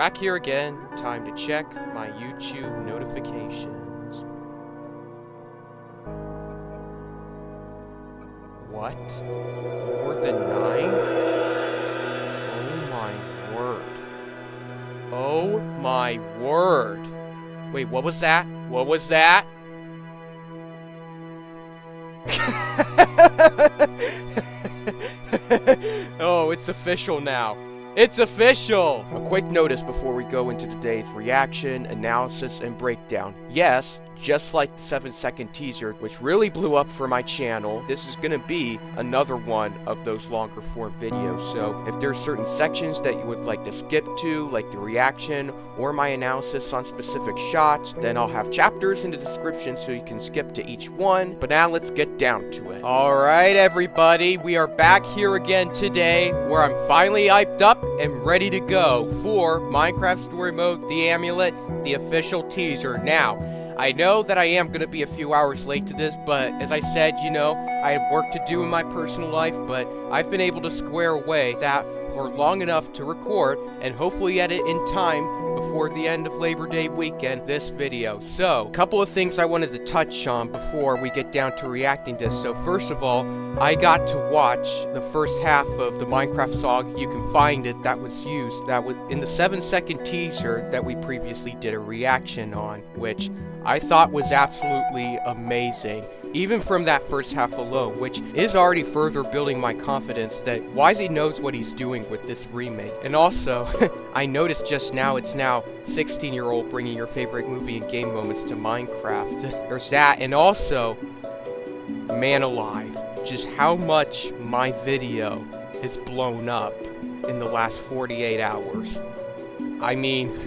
Back here again, time to check my YouTube notifications. What? More than 9? Oh my word. Oh my word. Wait, what was that? What was that? Oh, it's official now. It's official! A quick notice before we go into today's reaction, analysis, and breakdown. Yes, just like the 7-second teaser, which really blew up for my channel, this is gonna be another one of those longer form videos. So if there's certain sections that you would like to skip to, like the reaction or my analysis on specific shots, then I'll have chapters in the description so you can skip to each one. But now let's get down to it. Alright everybody, we are back here again today where I'm finally hyped up and ready to go for Minecraft Story Mode, the Amulet, the official teaser. Now, I know that I am going to be a few hours late to this, but as I said, you know, I had work to do in my personal life, but I've been able to square away that for long enough to record and hopefully edit in time before the end of Labor Day weekend this video. So, a couple of things I wanted to touch on before we get down to reacting to this. So first of all, I got to watch the first half of the Minecraft song. You can find it, that was used. That was in the 7-second teaser that we previously did a reaction on, which I thought was absolutely amazing. Even from that first half alone, which is already further building my confidence that Wisey knows what he's doing with this remake. And also, I noticed just now it's now 16-year-old bringing your favorite movie and game moments to Minecraft. There's that, and also, man alive, just how much my video has blown up in the last 48 hours. I mean,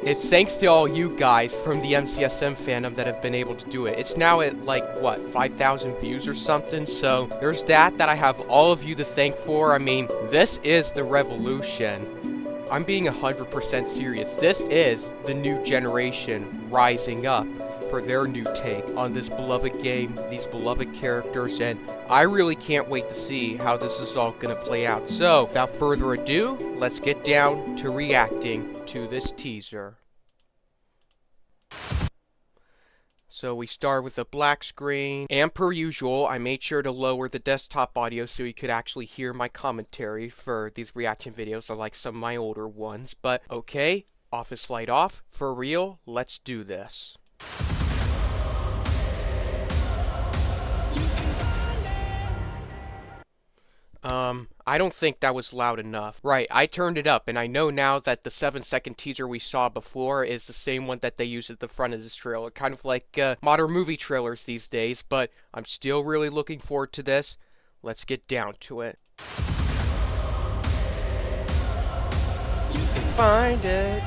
it's thanks to all you guys from the mcsm fandom that have been able to do it. It's now at like, what, 5,000 views or something? So there's that I have all of you to thank for. I mean, this is the revolution. I'm being 100% serious. This is the new generation rising up for their new take on this beloved game, these beloved characters, and I really can't wait to see how this is all gonna play out. So, without further ado, let's get down to reacting to this teaser. So we start with a black screen, and per usual, I made sure to lower the desktop audio so you could actually hear my commentary for these reaction videos, unlike some of my older ones. But okay, office light off, for real, let's do this. I don't think that was loud enough. Right, I turned it up, and I know now that the 7-second teaser we saw before is the same one that they use at the front of this trailer. Kind of like modern movie trailers these days, but I'm still really looking forward to this. Let's get down to it. You can find it.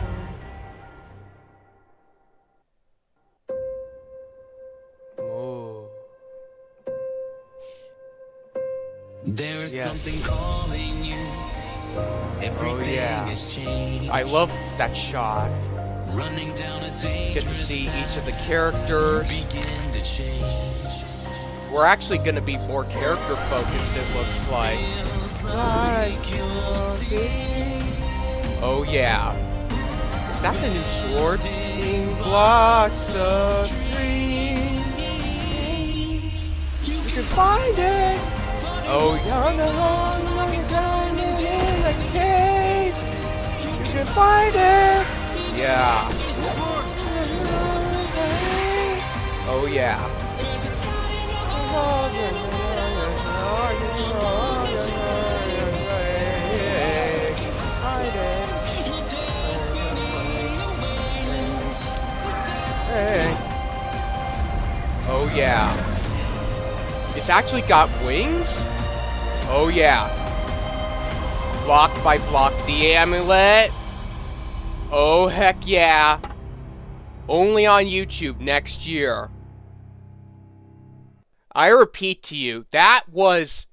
There's something calling you. Everything is changed. I love that shot. Running down a Get to see each of the characters. We're actually going to be more character focused, it looks like. Oh yeah. Is that the new sword? Blocks of dreams. You can find it. Oh, down in the cave, you can find it. Yeah. Oh yeah. Oh yeah. It's actually got wings? Oh yeah. Block by block the amulet. Oh heck yeah. Only on YouTube next year. I repeat to you, that was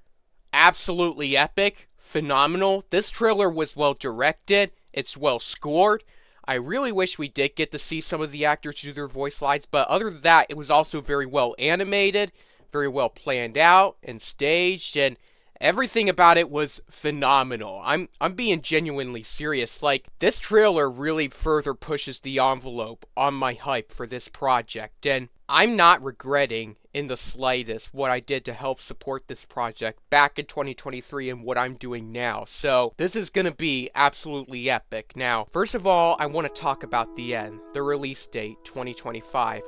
absolutely epic, phenomenal. This trailer was well directed, it's well scored. I really wish we did get to see some of the actors do their voice lines, but other than that, it was also very well animated, very well planned out and staged, and Everything about it was phenomenal. I'm being genuinely serious. Like, this trailer really further pushes the envelope on my hype for this project, and I'm not regretting in the slightest what I did to help support this project back in 2023 and what I'm doing now. So this is gonna be absolutely epic. Now, first of all, I want to talk about the end, the release date, 2025.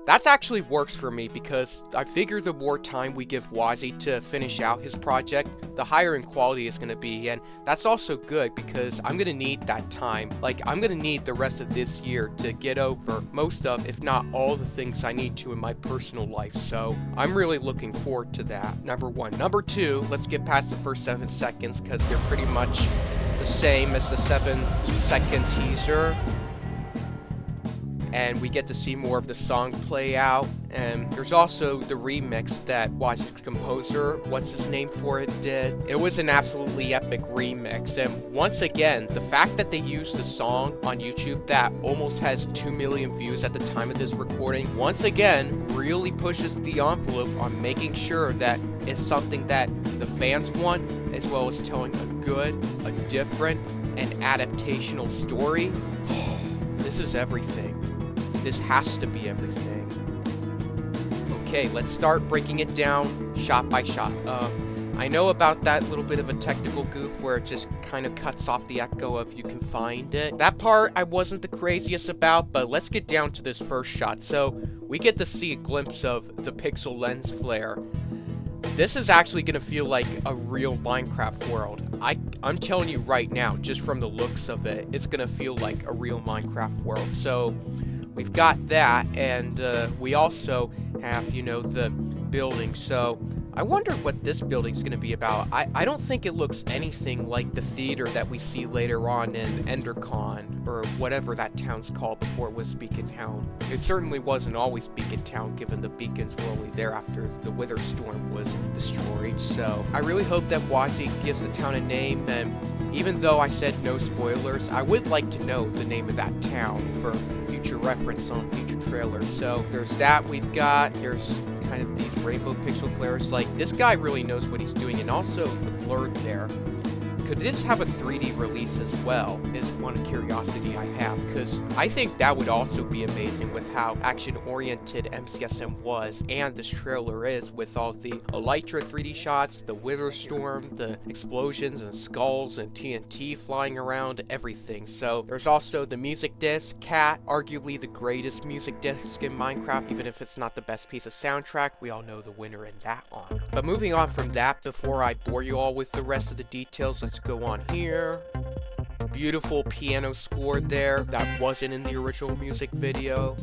That actually works for me because I figure the more time we give Wazzy to finish out his project, the higher in quality it's going to be, and that's also good because I'm going to need that time. Like, I'm going to need the rest of this year to get over most of, if not all, the things I need to in my personal life, so I'm really looking forward to that, number one. Number two, let's get past the first 7 seconds because they're pretty much the same as the 7-second teaser. And we get to see more of the song play out, and there's also the remix that Wazzy's composer, what's his name for it, did. It was an absolutely epic remix, and once again, the fact that they used the song on YouTube that almost has 2 million views at the time of this recording, once again, really pushes the envelope on making sure that it's something that the fans want, as well as telling a good, a different, and adaptational story. This is everything. This has to be everything. Okay, let's start breaking it down shot by shot. I know about that little bit of a technical goof where it just kind of cuts off the echo if you can find it. That part I wasn't the craziest about, but let's get down to this first shot. So we get to see a glimpse of the pixel lens flare. This is actually going to feel like a real Minecraft world. I'm telling you right now, just from the looks of it, it's going to feel like a real Minecraft world. So we've got that, and we also have, you know, the building. So I wonder what this building's going to be about. I don't think it looks anything like the theater that we see later on in EnderCon, or whatever that town's called before it was Beacon Town. It certainly wasn't always Beacon Town, given the beacons were only there after the Wither Storm was destroyed. So I really hope that Wazzy gives the town a name, and even though I said no spoilers, I would like to know the name of that town for future reference on future trailers. So there's that. There's kind of these rainbow pixel flares. Like, this guy really knows what he's doing, and also the blurred there. Could this have a 3D release as well, is one curiosity I have, because I think that would also be amazing with how action-oriented MCSM was, and this trailer is, with all the Elytra 3D shots, the Wither Storm, the explosions and skulls and TNT flying around, everything. So there's also the music disc, Cat, arguably the greatest music disc in Minecraft, even if it's not the best piece of soundtrack. We all know the winner in that honor. But moving on from that, before I bore you all with the rest of the details, let's go on here. Beautiful piano score there that wasn't in the original music video.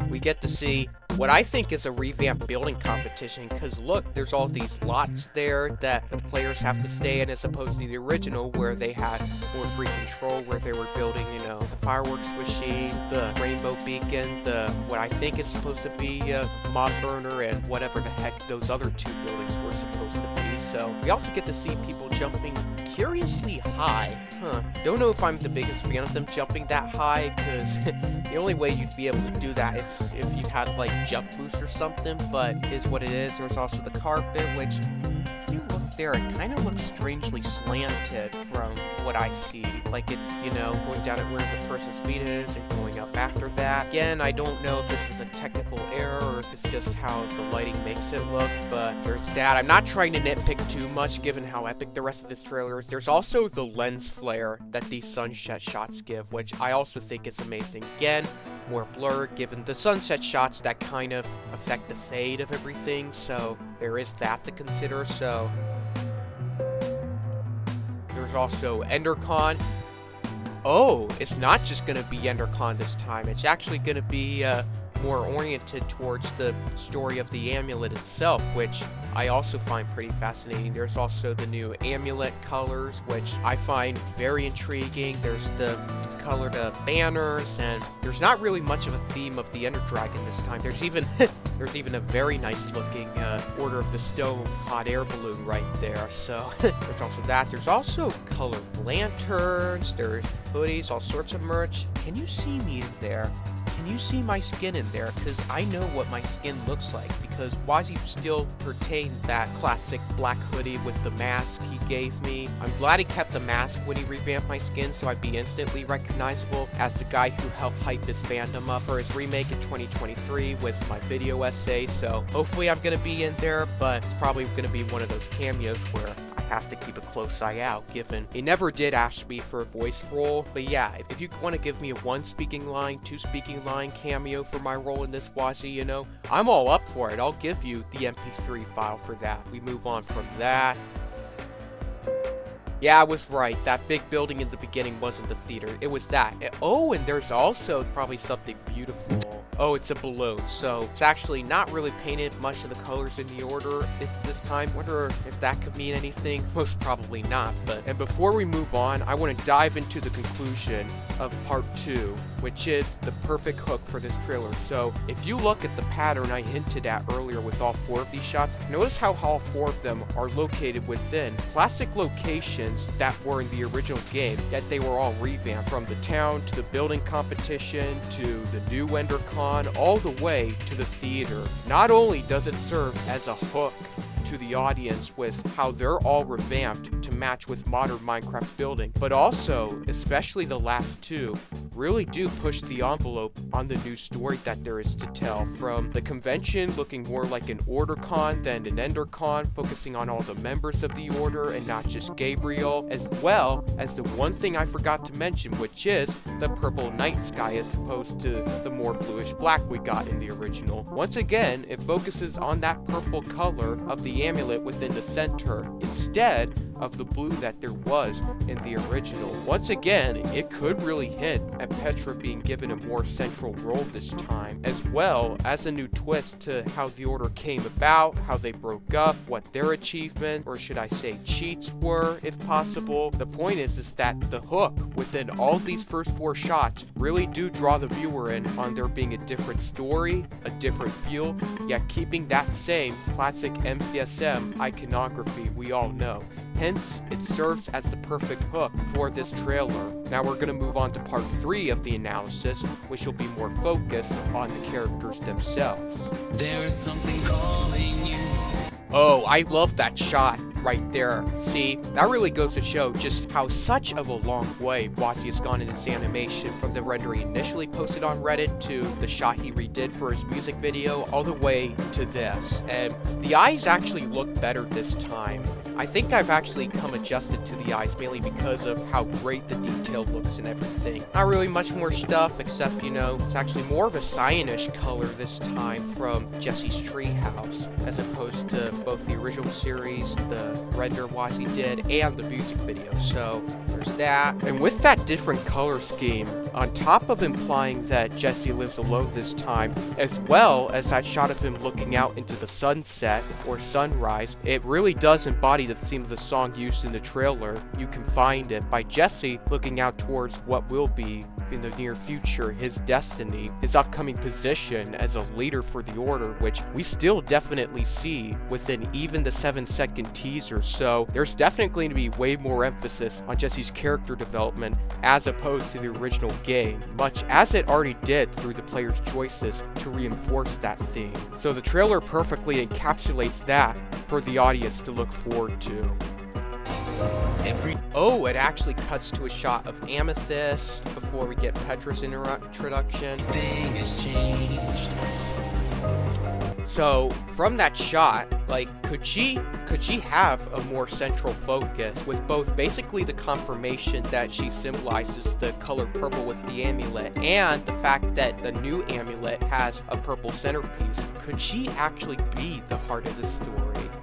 We get to see what I think is a revamped building competition, because look, there's all these lots there that the players have to stay in, as opposed to the original where they had more free control, where they were building, you know, the fireworks machine, the rainbow beacon, the what I think is supposed to be a mob burner, and whatever the heck those other two buildings were supposed to be. So we also get to see people jumping curiously high. Don't know if I'm the biggest fan of them jumping that high, because the only way you'd be able to do that if you had like jump boost or something, but is what it is. There's also the carpet, which if you look there, it kind of looks strangely slanted from what I see. Like it's, you know, going down at where the person's feet is and going up after that. Again, I don't know if this is a technical error or if it's just how the lighting makes it look, but there's that. I'm not trying to nitpick too much given how epic the rest of this trailer is. There's also the lens flare that these sunset shots give, which I also think is amazing. Again, more blur given the sunset shots that kind of affect the fade of everything, so there is that to consider. So there's also EnderCon. Oh, it's not just going to be EnderCon this time. It's actually going to be more oriented towards the story of the amulet itself, which I also find pretty fascinating. There's also the new amulet colors, which I find very intriguing. There's the colored banners, and there's not really much of a theme of the Ender Dragon this time. There's even a very nice looking Order of the Stone hot air balloon right there. So there's also that. There's also colored lanterns. There's hoodies, all sorts of merch. Can you see me in there? can you see my skin in there? Because I know what my skin looks like, because Wazzy still retained that classic black hoodie with the mask he gave me. I'm glad he kept the mask when he revamped my skin, so I'd be instantly recognizable as the guy who helped hype his fandom up for his remake in 2023 with my video essay. So hopefully I'm gonna be in there, but it's probably gonna be one of those cameos where I have to keep a close eye out, given he never did ask me for a voice role. But yeah, if you want to give me a 1 speaking line, 2 speaking line cameo for my role in this Wazzy, you know, I'm all up for it. I'll give you the MP3 file for that. We move on from that. Yeah, I was right. That big building in the beginning wasn't the theater. It was that. Oh, and there's also probably something beautiful. Oh, it's a balloon. So it's actually not really painted much of the colors in the order this time. Wonder if that could mean anything. Most probably not. And before we move on, I want to dive into the conclusion of part 2, which is the perfect hook for this trailer. So if you look at the pattern I hinted at earlier with all 4 of these shots, notice how all 4 of them are located within classic locations that were in the original game, yet they were all revamped, from the town to the building competition to the new EnderCon, all the way to the theater. Not only does it serve as a hook to the audience with how they're all revamped to match with modern Minecraft building, but also, especially the last 2, really do push the envelope on the new story that there is to tell, from the convention looking more like an OrderCon than an EnderCon, focusing on all the members of the Order and not just Gabriel, as well as the one thing I forgot to mention, which is the purple night sky as opposed to the more bluish black we got in the original. Once again, it focuses on that purple color of the amulet within the center, instead of the blue that there was in the original. Once again, it could really hint at Petra being given a more central role this time, as well as a new twist to how the Order came about, how they broke up, what their achievement, or should I say cheats, were, if possible. The point is that the hook within all these first 4 shots really do draw the viewer in on there being a different story, a different feel, yet keeping that same classic mcsm iconography we all know. Hence, it serves as the perfect hook for this trailer. Now we're going to move on to part 3 of the analysis, which will be more focused on the characters themselves. There's something calling you. Oh, I love that shot right there. See, that really goes to show just how such of a long way Wazzy has gone in his animation, from the rendering initially posted on Reddit to the shot he redid for his music video, all the way to this. And the eyes actually look better this time. I think I've actually come adjusted to the eyes mainly because of how great the detail looks and everything. Not really much more stuff, except, you know, it's actually more of a cyanish color this time from Jesse's treehouse, as opposed to both the original series, the render Wazzy did, and the music video. So there's that. And with that different color scheme, on top of implying that Jesse lives alone this time, as well as that shot of him looking out into the sunset or sunrise, it really does embody the theme of the song used in the trailer. You Can Find It, by Jesse looking out towards what will be, in the near future, his destiny, his upcoming position as a leader for the Order, which we still definitely see within even the 7-second teaser. So there's definitely going to be way more emphasis on Jesse's character development as opposed to the original game, much as it already did through the player's choices to reinforce that theme. So the trailer perfectly encapsulates that for the audience to look forward to. Oh, it actually cuts to a shot of Amethyst before we get Petra's introduction. So from that shot, like, could she have a more central focus with both basically the confirmation that she symbolizes the color purple with the amulet and the fact that the new amulet has a purple centerpiece? Could she actually be the heart of the story?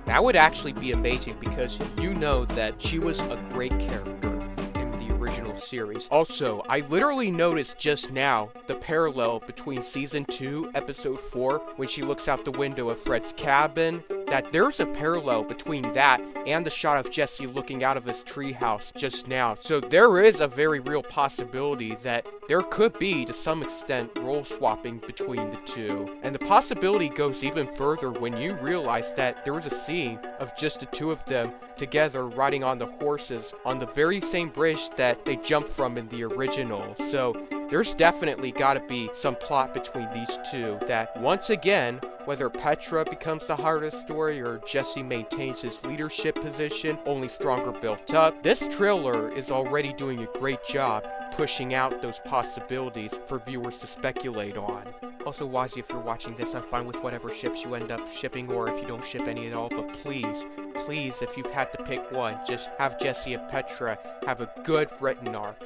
That would actually be amazing, because you know that she was a great character in the original series. Also, I literally noticed just now the parallel between Season 2, Episode 4, when she looks out the window of Fred's cabin, that there's a parallel between that and the shot of Jesse looking out of his treehouse just now. So there is a very real possibility that there could be, to some extent, role swapping between the two. And the possibility goes even further when you realize that there was a scene of just the 2 of them together riding on the horses on the very same bridge that they jumped from in the original. So there's definitely gotta be some plot between these two that, once again, whether Petra becomes the heart of the story or Jesse maintains his leadership position, only stronger built up, this trailer is already doing a great job pushing out those possibilities for viewers to speculate on. Also, Wazzy, if you're watching this, I'm fine with whatever ships you end up shipping, or if you don't ship any at all, but please, if you had to pick one, just have Jesse and Petra have a good written arc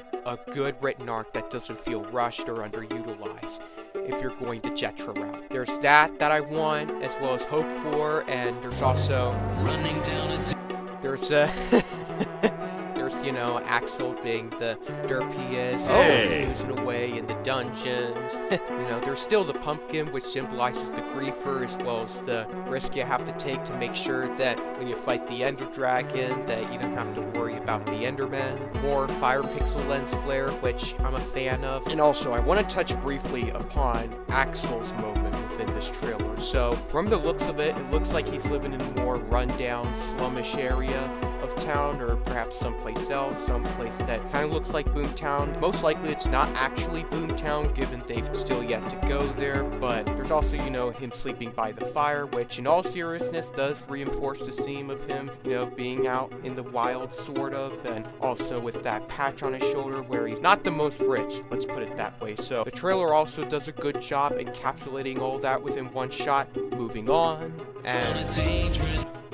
that doesn't feel rushed or underutilized if you're going the Jetra route. There's that I want, as well as hope for, and there's also running down there's Axel being the derp he is, snoozing away in the dungeons. There's still the pumpkin, which symbolizes the griefer, as well as the risk you have to take to make sure that when you fight the Ender Dragon, that you don't have to worry about the Enderman. More fire pixel lens flare, which I'm a fan of. And also, I want to touch briefly upon Axel's moment within this trailer. So, from the looks of it, it looks like he's living in a more rundown, slumish area of town, or perhaps someplace else, someplace that kind of looks like Boomtown. Most likely it's not actually Boomtown, given they've still yet to go there, but there's also, him sleeping by the fire, which in all seriousness does reinforce the theme of him, being out in the wild, sort of, and also with that patch on his shoulder where he's not the most rich, let's put it that way. So the trailer also does a good job encapsulating all that within one shot. Moving on, and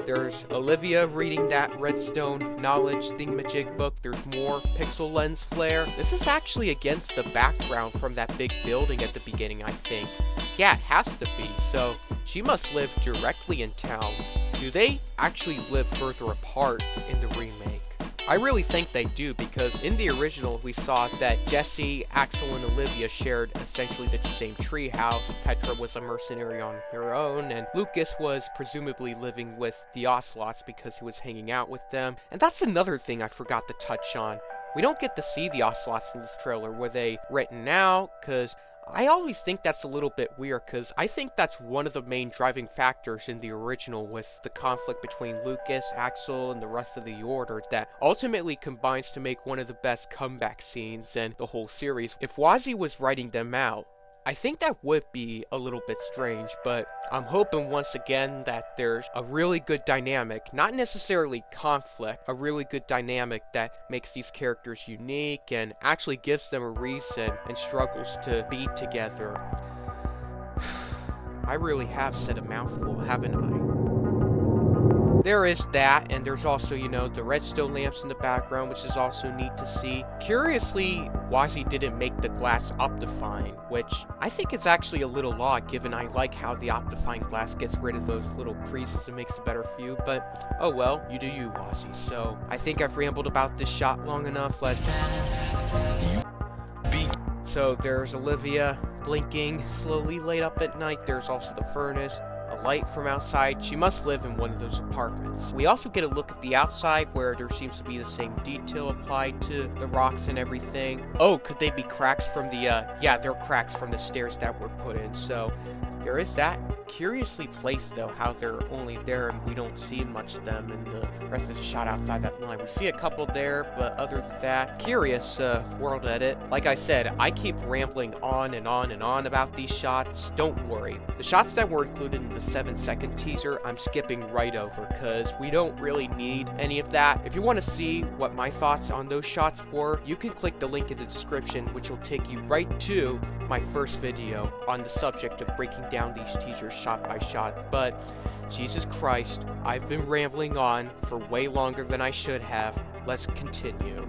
there's Olivia reading that redstone knowledge thingamajig book. There's more pixel lens flare. This is actually against the background from that big building at the beginning, I think. Yeah, it has to be. So she must live directly in town. Do they actually live further apart in the remake? I really think they do, because in the original we saw that Jesse, Axel, and Olivia shared essentially the same treehouse. Petra was a mercenary on her own, and Lucas was presumably living with the Ocelots because he was hanging out with them. And that's another thing I forgot to touch on. We don't get to see the Ocelots in this trailer. Were they written out? Because I always think that's a little bit weird, because I think that's one of the main driving factors in the original, with the conflict between Lucas, Axel, and the rest of the Order, that ultimately combines to make one of the best comeback scenes in the whole series. If Wazzy was writing them out, I think that would be a little bit strange, but I'm hoping once again that there's a really good dynamic, not necessarily conflict, a really good dynamic that makes these characters unique and actually gives them a reason and struggles to be together. I really have said a mouthful, haven't I? There is that, and there's also, the redstone lamps in the background, which is also neat to see. Curiously, Wazzy didn't make the glass Optifine, which I think is actually a little odd, given I like how the Optifine glass gets rid of those little creases and makes a better view, but oh well, you do you, Wazzy. So, I think I've rambled about this shot long enough. So, there's Olivia blinking, slowly late up at night. There's also the furnace. A light from outside. She must live in one of those apartments. We also get a look at the outside, where there seems to be the same detail applied to the rocks and everything. Oh, could they be cracks from the, yeah, they're cracks from the stairs that were put in, so there is that. Curiously placed, though, how they're only there and we don't see much of them in the rest of the shot outside that line. We see a couple there, but other than that, curious world edit. Like I said, I keep rambling on and on and on about these shots. Don't worry. The shots that were included in the 7-second teaser, I'm skipping right over, because we don't really need any of that. If you want to see what my thoughts on those shots were, you can click the link in the description, which will take you right to my first video on the subject of breaking down these teasers shot by shot. But Jesus Christ, I've been rambling on for way longer than I should have. Let's continue.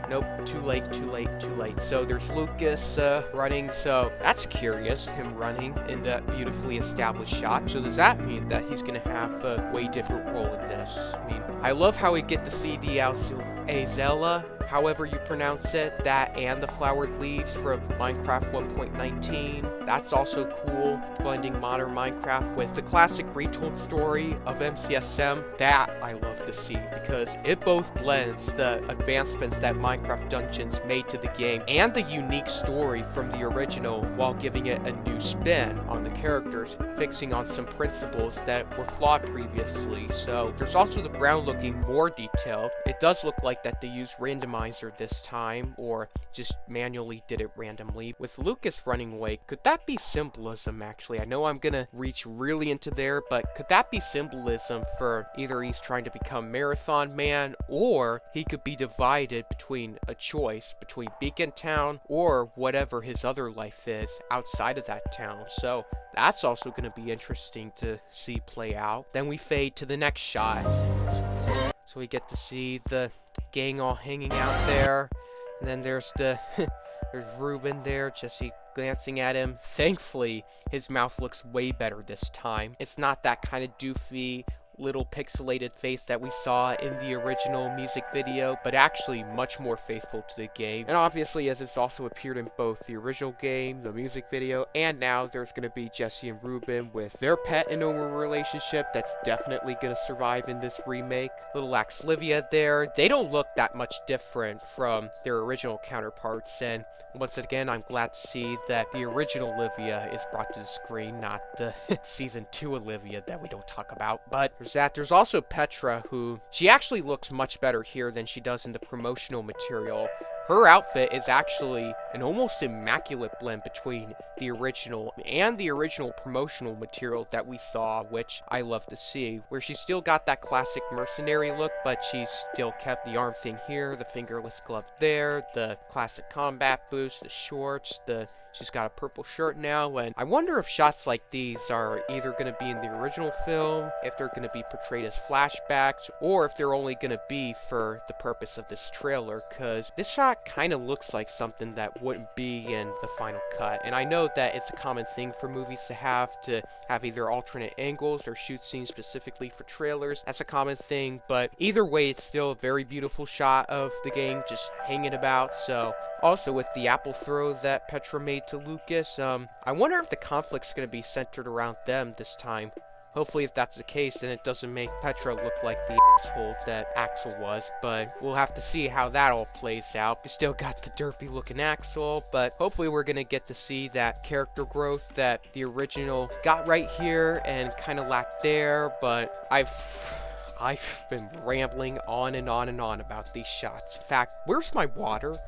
Nope, too late. So there's Lucas running, so that's curious, him running in that beautifully established shot. So does that mean that he's gonna have a way different role in this? I mean, I love how we get to see the Azella however you pronounce it, that and the flowered leaves from Minecraft 1.19. That's also cool, blending modern Minecraft with the classic retold story of mcsm. That I love to see, because it both blends the advancements that Minecraft Dungeons made to the game and the unique story from the original, while giving it a new spin on the characters, fixing on some principles that were flawed previously. So there's also the ground looking more detailed. It does look like that they used randomizer this time, or just manually did it randomly. With Lucas running away, could that be symbolism actually? I know I'm gonna reach really into there, but could that be symbolism for either he's trying to become Marathon Man, or he could be divided between a choice between Beacon Town or whatever his other life is outside of that town. So that's also going to be interesting to see play out. Then we fade to the next shot. So we get to see the gang all hanging out there. And then there's there's Ruben there, Jesse glancing at him. Thankfully, his mouth looks way better this time. It's not that kind of doofy little pixelated face that we saw in the original music video, but actually much more faithful to the game. And obviously, as it's also appeared in both the original game, the music video, and now there's going to be Jesse and Ruben with their pet and owner relationship that's definitely going to survive in this remake. Little Axe Livia there. They don't look that much different from their original counterparts, and once again, I'm glad to see that the original Olivia is brought to the screen, not the Season 2 Olivia that we don't talk about. But there's that. There's also Petra, who, she actually looks much better here than she does in the promotional material. Her outfit is actually an almost immaculate blend between the original and the original promotional material that we saw, which I love to see, where she's still got that classic mercenary look, but she's still kept the arm thing here, the fingerless glove there, the classic combat boots, the shorts, she's got a purple shirt now, and I wonder if shots like these are either going to be in the original film, if they're going to be portrayed as flashbacks, or if they're only going to be for the purpose of this trailer, because this shot kind of looks like something that wouldn't be in the final cut. And I know that it's a common thing for movies to have either alternate angles or shoot scenes specifically for trailers. That's a common thing, but either way, it's still a very beautiful shot of the gang just hanging about. So also with the apple throw that Petra made to Lucas, I wonder if the conflict's going to be centered around them this time. Hopefully, if that's the case, then it doesn't make Petra look like the asshole that Axel was, but we'll have to see how that all plays out. We still got the derpy looking Axel, but hopefully we're going to get to see that character growth that the original got right here and kind of lacked there, but I've been rambling on and on and on about these shots. In fact, where's my water?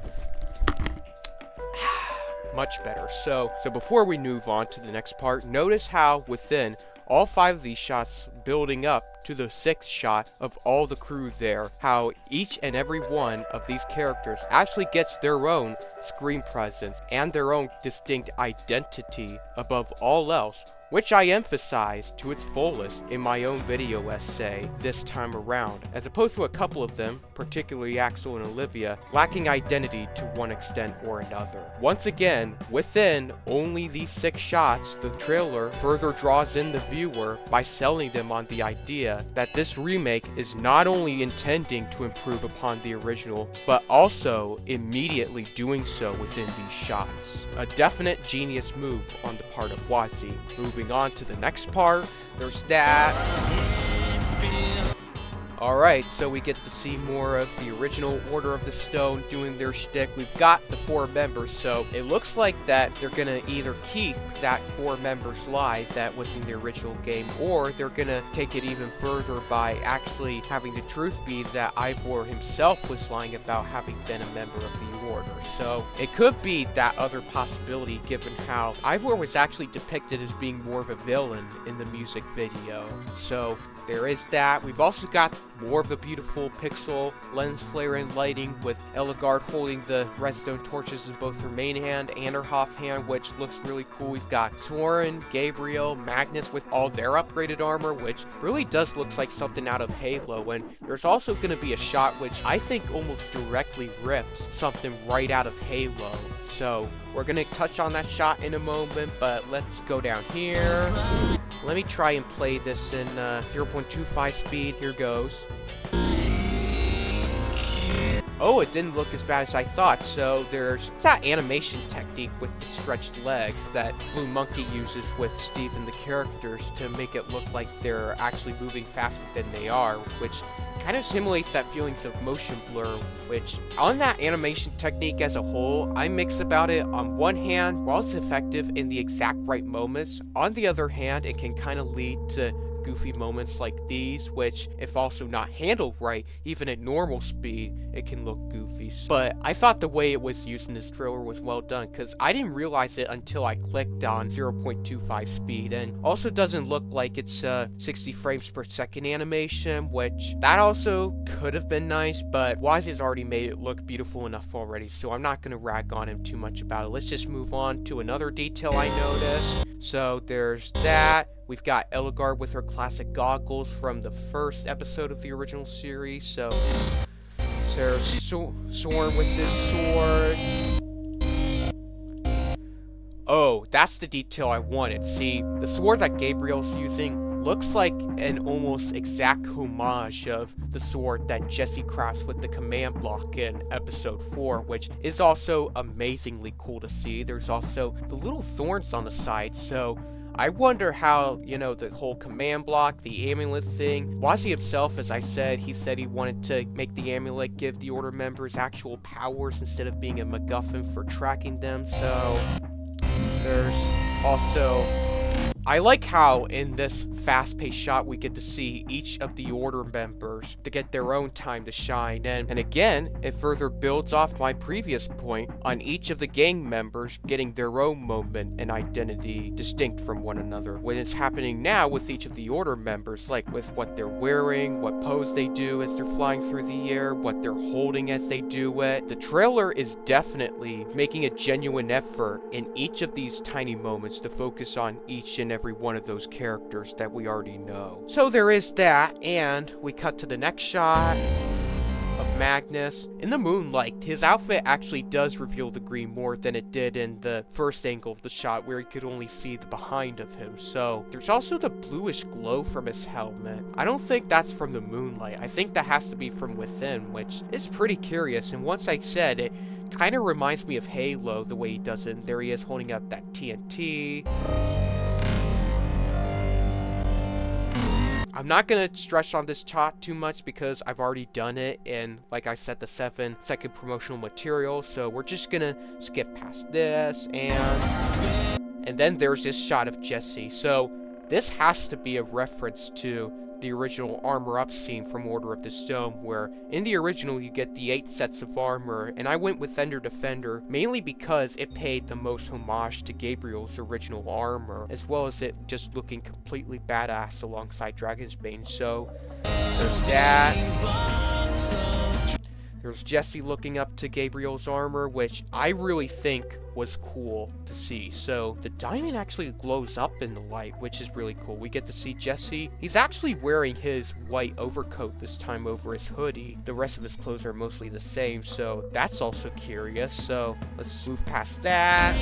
Much better. So before we move on to the next part, notice how within all 5 of these shots building up to the 6th shot of all the crew there, how each and every one of these characters actually gets their own screen presence and their own distinct identity above all else, which I emphasize to its fullest in my own video essay this time around, as opposed to a couple of them, particularly Axel and Olivia, lacking identity to one extent or another. Once again, within only these 6 shots, the trailer further draws in the viewer by selling them on the idea that this remake is not only intending to improve upon the original, but also immediately doing so within these shots. A definite genius move on the part of Wazi. Moving on to the next part, there's that. Alright, so we get to see more of the original Order of the Stone doing their shtick. We've got the 4 members, so it looks like that they're gonna either keep that 4 members live that was in the original game, or they're gonna take it even further by actually having the truth be that Ivor himself was lying about having been a member of the Order. So it could be that other possibility, given how Ivor was actually depicted as being more of a villain in the music video. So there is that. We've also got more of the beautiful pixel lens flare and lighting, with Eligard holding the redstone torches in both her main hand and her half hand, which looks really cool. We've got Soren, Gabriel, Magnus with all their upgraded armor, which really does look like something out of Halo. And there's also going to be a shot which I think almost directly rips something right out of Halo. So we're going to touch on that shot in a moment, but let's go down here. Let me try and play this in 0.25 speed. Here goes. oh, it didn't look as bad as I thought. So there's that animation technique with the stretched legs that Blue Monkey uses with Steve and the characters to make it look like they're actually moving faster than they are, which kind of simulates that feelings of motion blur, which on that animation technique as a whole, I'm mixed about it. On one hand, while it's effective in the exact right moments, on the other hand, it can kind of lead to goofy moments like these, which, if also not handled right, even at normal speed, it can look goofy. But I thought the way it was used in this trailer was well done, because I didn't realize it until I clicked on 0.25 speed, and also doesn't look like it's 60 frames per second animation, which that also could have been nice, but Wise has already made it look beautiful enough already, so I'm not going to rag on him too much about it. Let's just move on to another detail I noticed. So there's that. We've got Elgar with her classic goggles from the first episode of the original series. So there's Soren with his sword. Oh, that's the detail I wanted. See, the sword that Gabriel's using looks like an almost exact homage of the sword that Jesse crafts with the command block in episode 4, which is also amazingly cool to see. There's also the little thorns on the side, so I wonder how, the whole command block, the amulet thing. Wazi himself, as I said, he said he wanted to make the amulet give the Order members actual powers instead of being a MacGuffin for tracking them. So there's also, I like how in this fast-paced shot we get to see each of the Order members to get their own time to shine, and again, it further builds off my previous point on each of the gang members getting their own moment and identity distinct from one another, when it's happening now with each of the Order members, like with what they're wearing, what pose they do as they're flying through the air, what they're holding as they do it. The trailer is definitely making a genuine effort in each of these tiny moments to focus on each and every one of those characters that we already know. So there is that, and we cut to the next shot of Magnus. In the moonlight, his outfit actually does reveal the green more than it did in the first angle of the shot where you could only see the behind of him. So there's also the bluish glow from his helmet. I don't think that's from the moonlight. I think that has to be from within, which is pretty curious. And once I said it, kind of reminds me of Halo, the way he does it. And there he is holding up that TNT. I'm not going to stress on this shot too much because I've already done it in, like I said, the 7-second promotional material, so we're just going to skip past this, and then there's this shot of Jesse. So this has to be a reference to the original armor up scene from Order of the Stone, where in the original you get the 8 sets of armor, and I went with Ender Defender mainly because it paid the most homage to Gabriel's original armor, as well as it just looking completely badass alongside Dragon's Bane. So there's that. There's Jesse looking up to Gabriel's armor, which I really think was cool to see. So the diamond actually glows up in the light, which is really cool. We get to see Jesse. He's actually wearing his white overcoat this time over his hoodie. The rest of his clothes are mostly the same, so that's also curious. So let's move past that.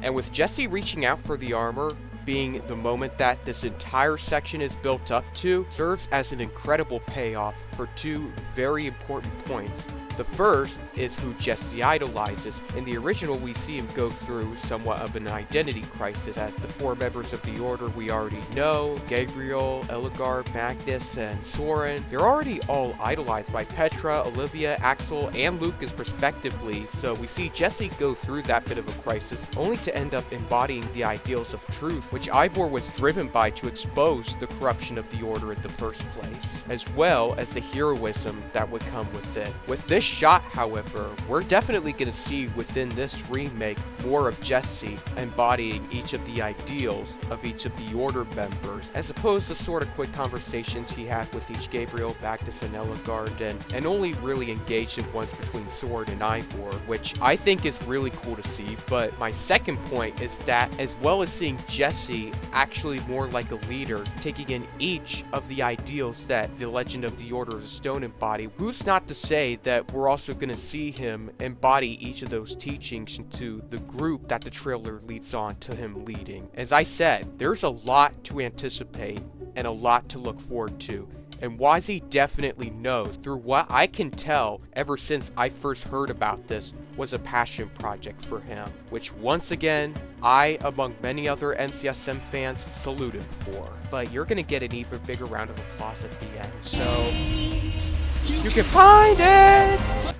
And with Jesse reaching out for the armor being the moment that this entire section is built up to, serves as an incredible payoff for 2 very important points. The first is who Jesse idolizes. In the original, we see him go through somewhat of an identity crisis, as the 4 members of the Order we already know, Gabriel, Elgar, Magnus, and Soren, they're already all idolized by Petra, Olivia, Axel, and Lucas respectively, so we see Jesse go through that bit of a crisis, only to end up embodying the ideals of truth, which Ivor was driven by to expose the corruption of the Order in the first place, as well as the heroism that would come with it. With this shot, however, we're definitely going to see within this remake more of Jesse embodying each of the ideals of each of the Order members, as opposed to sort of quick conversations he had with each Gabriel, Magnus, and Elgar, and only really engaged in ones between Sword and Ivor, which I think is really cool to see. But my second point is that, as well as seeing Jesse actually more like a leader, taking in each of the ideals that the Legend of the Order of the Stone embody, who's not to say that we're also going to see him embody each of those teachings into the group that the trailer leads on to him leading. As I said, there's a lot to anticipate and a lot to look forward to And Wazzy definitely knows, through what I can tell, ever since I first heard about this, was a passion project for him, which once again, I, among many other MCSM fans, salute him for. But you're gonna get an even bigger round of applause at the end, so you can find it!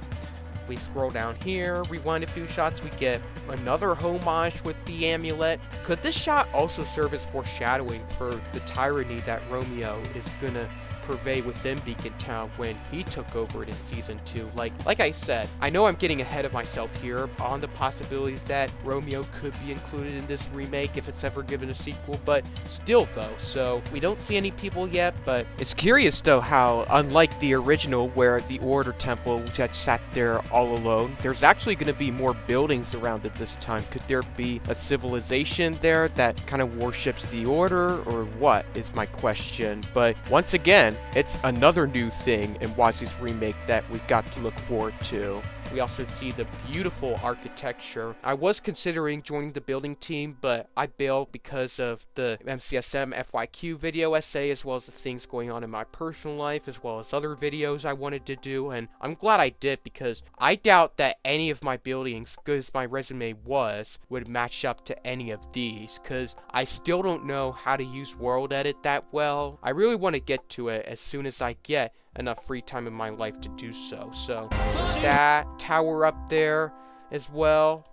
We scroll down here, rewind a few shots, we get another homage with the amulet. Could this shot also serve as foreshadowing for the tyranny that Romeo is gonna purvey within Beacon Town when he took over it in Season 2? Like I said, I know I'm getting ahead of myself here on the possibility that Romeo could be included in this remake if it's ever given a sequel, but still though, so we don't see any people yet, but it's curious though how, unlike the original where the Order Temple had sat there all alone, there's actually going to be more buildings around it this time. Could there be a civilization there that kind of worships the Order, or what is my question? But once again, it's another new thing in Wazzy's remake that we've got to look forward to. We also see the beautiful architecture. I was considering joining the building team, but I bailed because of the MCSM FYQ video essay, as well as the things going on in my personal life, as well as other videos I wanted to do, and I'm glad I did, because I doubt that any of my buildings, good as my resume was, would match up to any of these, because I still don't know how to use World Edit that well. I really want to get to it as soon as I get enough free time in my life to do so. So there's that tower up there as well.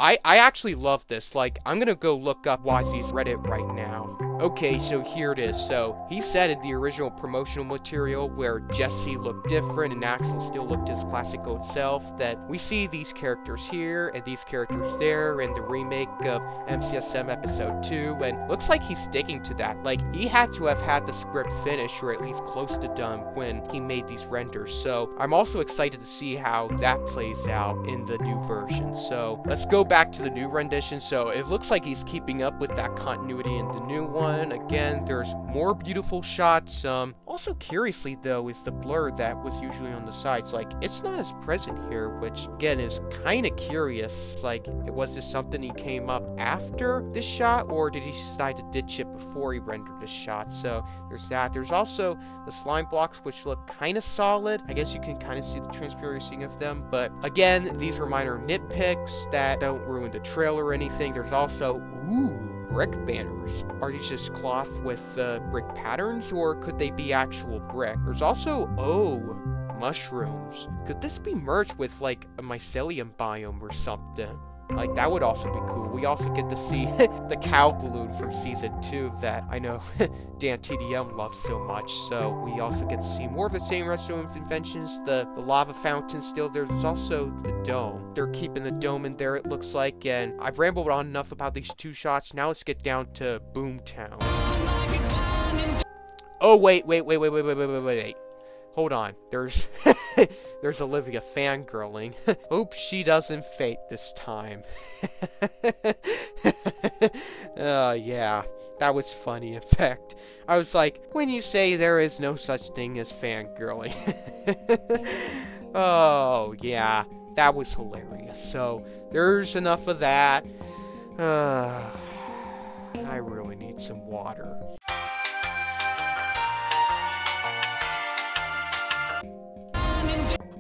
I actually love this. Like, I'm gonna go look up Wazzy's Reddit right now. Okay, so here it is. So he said in the original promotional material where Jesse looked different and Axel still looked his classic old self, that we see these characters here and these characters there in the remake of MCSM episode 2, and looks like he's sticking to that. Like, he had to have had the script finished or at least close to done when he made these renders. So I'm also excited to see how that plays out in the new version. So let's go back to the new rendition. So it looks like he's keeping up with that continuity in the new one. Again, there's more beautiful shots. Also curiously though is the blur that was usually on the sides. Like, it's not as present here, which again is kind of curious. Like, was this something he came up after this shot, or did he decide to ditch it before he rendered this shot? So there's that. There's also the slime blocks, which look kind of solid. I guess you can kind of see the transparency of them, but again, these are minor nitpicks that don't ruin the trailer or anything. There's also, brick banners. Are these just cloth with brick patterns, or could they be actual brick? There's also, mushrooms. Could this be merged with like a mycelium biome or something? Like, that would also be cool. We also get to see the cow balloon from Season 2 that I know Dan TDM loves so much. So we also get to see more of the same restaurant inventions. The lava fountain still. There's also the dome. They're keeping the dome in there, it looks like. And I've rambled on enough about these two shots. Now let's get down to Boomtown. Oh, wait. Hold on. There's there's Olivia fangirling. Hope she doesn't fate this time. Oh, yeah. That was funny, in fact. I was like, when you say there is no such thing as fangirling. Oh, yeah. That was hilarious. So, there's enough of that. I really need some water.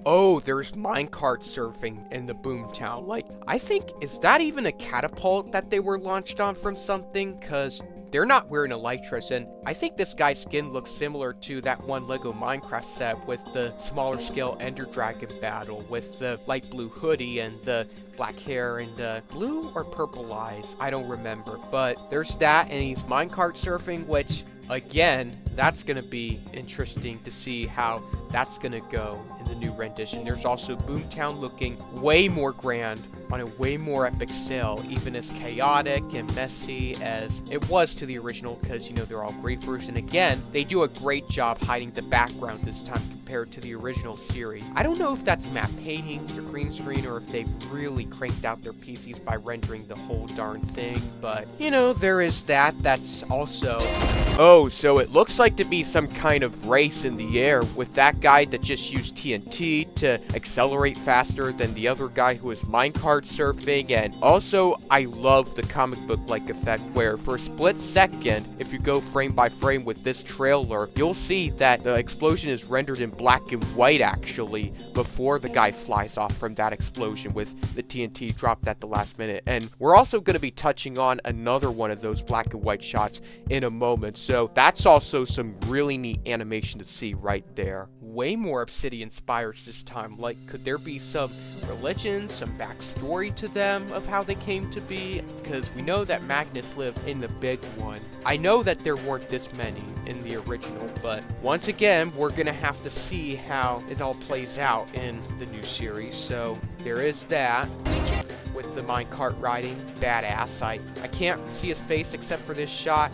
Oh, there's minecart surfing in the Boomtown. Like, I think, is that even a catapult that they were launched on from something? Because they're not wearing elytras, and I think this guy's skin looks similar to that one Lego Minecraft set with the smaller scale Ender Dragon battle with the light blue hoodie and the black hair and blue or purple eyes. I don't remember, but there's that, and he's minecart surfing, which, again, that's gonna be interesting to see how that's gonna go in the new rendition. There's also Boomtown looking way more grand on a way more epic scale, even as chaotic and messy as it was to the original, because, you know, they're all griefers, and again, they do a great job hiding the background this time compared to the original series. I don't know if that's matte paintings or green screen, or if they've really cranked out their PCs by rendering the whole darn thing, but, you know, there is that. That's also Oh, so it looks like to be some kind of race in the air with that guy that just used TNT to accelerate faster than the other guy who was minecart surfing. And also, I love the comic book-like effect where for a split second, if you go frame by frame with this trailer, you'll see that the explosion is rendered in black and white actually before the guy flies off from that explosion with the TNT dropped at the last minute. And we're also going to be touching on another one of those black and white shots in a moment. So that's also some really neat animation to see right there. Way more Obsidian spires this time. Like, could there be some religion, some backstory to them of how they came to be? Because we know that Magnus lived in the big one. I know that there weren't this many in the original, but once again, we're gonna have to see how it all plays out in the new series. So there is that. With the minecart riding, badass. I can't see his face except for this shot.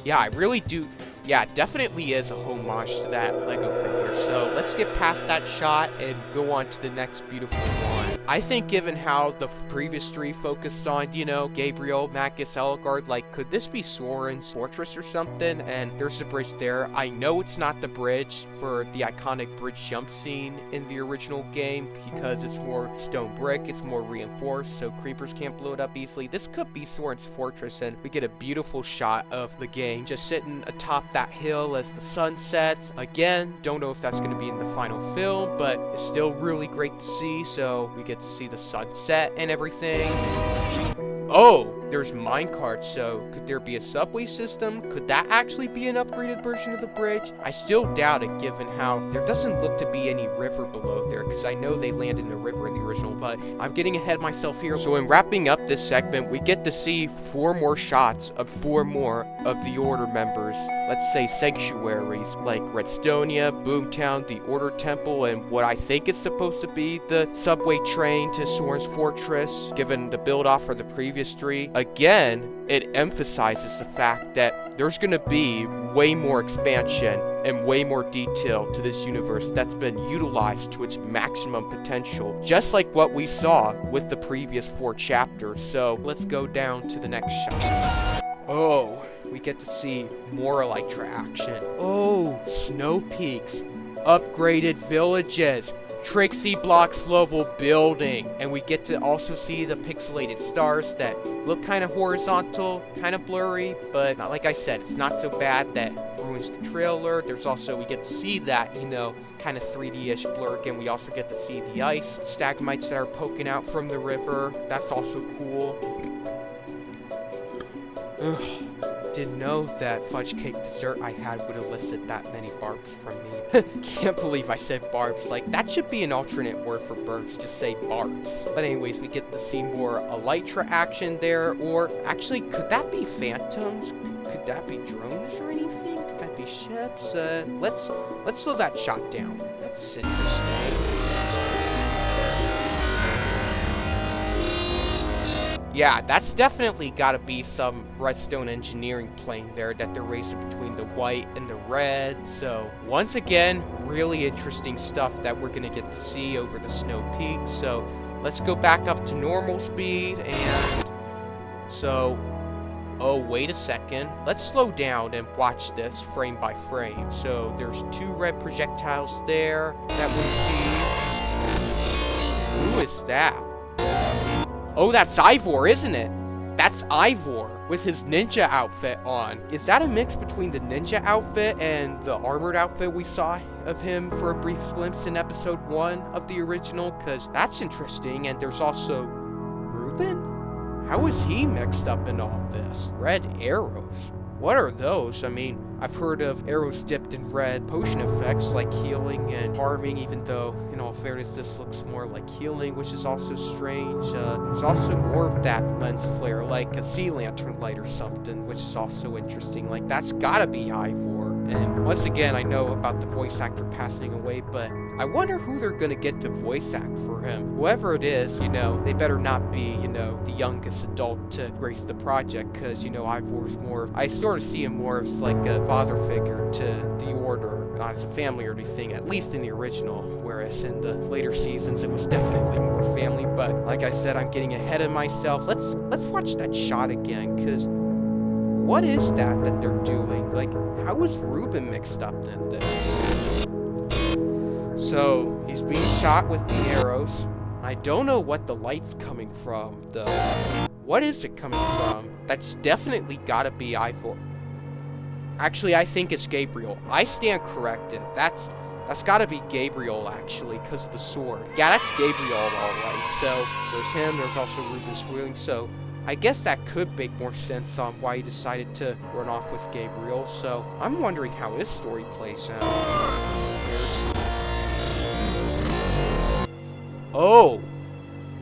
Yeah, I really do. Yeah, it definitely is a homage to that Lego figure. So let's get past that shot and go on to the next beautiful one. I think given how the previous three focused on, you know, Gabriel, Magus, Elgard, like, could this be Soren's fortress or something? And there's a bridge there. I know it's not the bridge for the iconic bridge jump scene in the original game because it's more stone brick, it's more reinforced, so creepers can't blow it up easily. This could be Soren's fortress, and we get a beautiful shot of the game just sitting atop that hill as the sun sets. Again, don't know if that's going to be in the final film, but it's still really great to see, so we get to see the sunset and everything. Oh, there's minecarts, so could there be a subway system? Could that actually be an upgraded version of the bridge? I still doubt it given how there doesn't look to be any river below there, because I know they landed in the river in the original, but I'm getting ahead of myself here. So in wrapping up this segment, we get to see 4 more shots of 4 more of the Order members. Let's say sanctuaries like Redstonia, Boomtown, the Order Temple, and what I think is supposed to be the subway train to Soren's fortress, given the build-off for the previous 3. Again, it emphasizes the fact that there's going to be way more expansion and way more detail to this universe that's been utilized to its maximum potential, just like what we saw with the previous 4 chapters. So let's go down to the next shot. Oh, we get to see more Elytra action. Oh, snow peaks, upgraded villages, Trixie Blocks level building, and we get to also see the pixelated stars that look kind of horizontal, kind of blurry, but like I said, it's not so bad that ruins the trailer. There's also, we get to see that, you know, kind of 3D-ish blur again. We also get to see the ice stalagmites that are poking out from the river. That's also cool. Ugh. Didn't know that fudge cake dessert I had would elicit that many barbs from me. Can't believe I said barbs. Like, that should be an alternate word for burps. Just say barbs. But anyways, we get to see more Elytra action there. Or actually, could that be phantoms? Could that be drones or anything? Could that be ships? Let's slow that shot down. That's interesting. Yeah, that's definitely got to be some redstone engineering plane there that they're racing between the white and the red. So, once again, really interesting stuff that we're going to get to see over the snow peaks. So, let's go back up to normal speed. And so, oh, wait a second. Let's slow down and watch this frame by frame. So, there's 2 red projectiles there that we see. Who is that? Oh, that's Ivor, isn't it? That's Ivor with his ninja outfit on. Is that a mix between the ninja outfit and the armored outfit we saw of him for a brief glimpse in episode 1 of the original? Because that's interesting. And there's also Reuben? How is he mixed up in all this? Red arrows. What are those? I mean, I've heard of arrows dipped in red potion effects like healing and harming, even though, in all fairness, this looks more like healing, which is also strange. There's also more of that lens flare, like a sea lantern light or something, which is also interesting. Like, that's gotta be Ivor. And once again, I know about the voice actor passing away, but I wonder who they're gonna get to voice act for him. Whoever it is, you know, they better not be, you know, the youngest adult to grace the project, because, you know, Ivor's more, I sort of see him more as like a father figure to the Order, not as a family or anything, at least in the original, whereas in the later seasons it was definitely more family. But like I said, I'm getting ahead of myself. Let's watch that shot again, because What is that they're doing? Like, how is Ruben mixed up in this? So, he's being shot with the arrows. I don't know what the light's coming from, though. What is it coming from? That's definitely gotta be Ivor. Actually, I think it's Gabriel. I stand corrected. That's gotta be Gabriel, actually, because of the sword. Yeah, that's Gabriel, alright. So, there's him, there's also Ruben's wheeling, so I guess that could make more sense on why he decided to run off with Gabriel. So, I'm wondering how his story plays out. Oh!